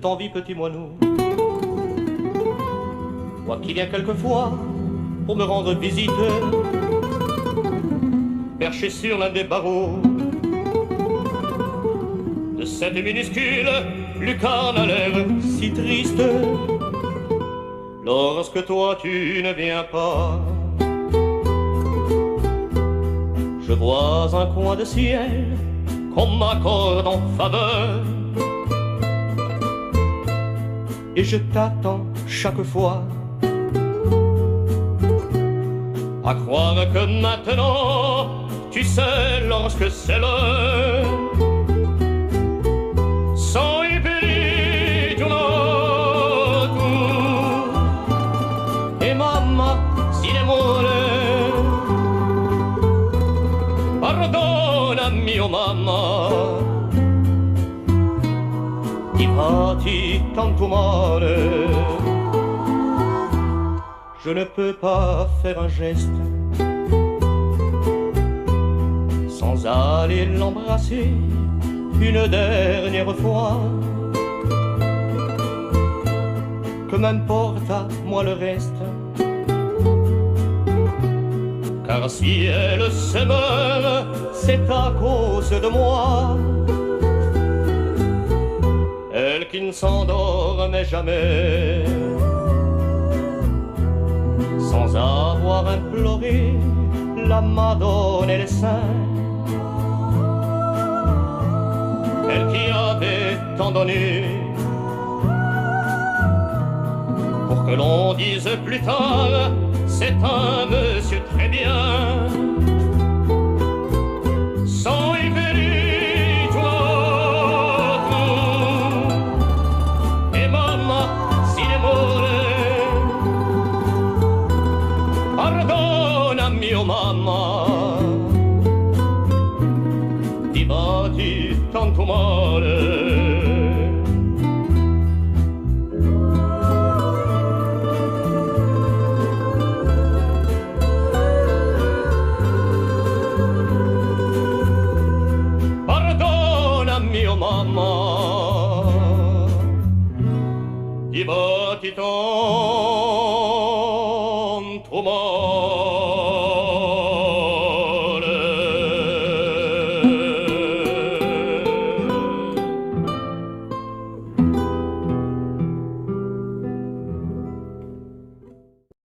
t'envie, petit moineau. Moi qui viens quelquefois pour me rendre visite, perché sur l'un des barreaux de cette minuscule lucarne à l'air si triste. Lorsque toi tu ne viens pas, je vois un coin de ciel qu'on m'accorde en faveur, et je t'attends chaque fois, à croire que maintenant tu sais lorsque c'est l'heure. Sono perito tu e mamma si ne muore. Pardona mio mamma, ti fatti tanto male. Je ne peux pas faire un geste sans aller l'embrasser une dernière fois. Que m'importe à moi le reste, car si elle se meurt, c'est à cause de moi. Elle qui ne s'endormait jamais, sans avoir imploré la Madone et les saints. Elle qui avait tant donné pour que l'on dise plus tard c'est un monsieur très bien. Sono perito tu e mamma si ne muore. Pardona mio mamma, ti batti tanto male. Pardona mio mamma, ti batti tanto male.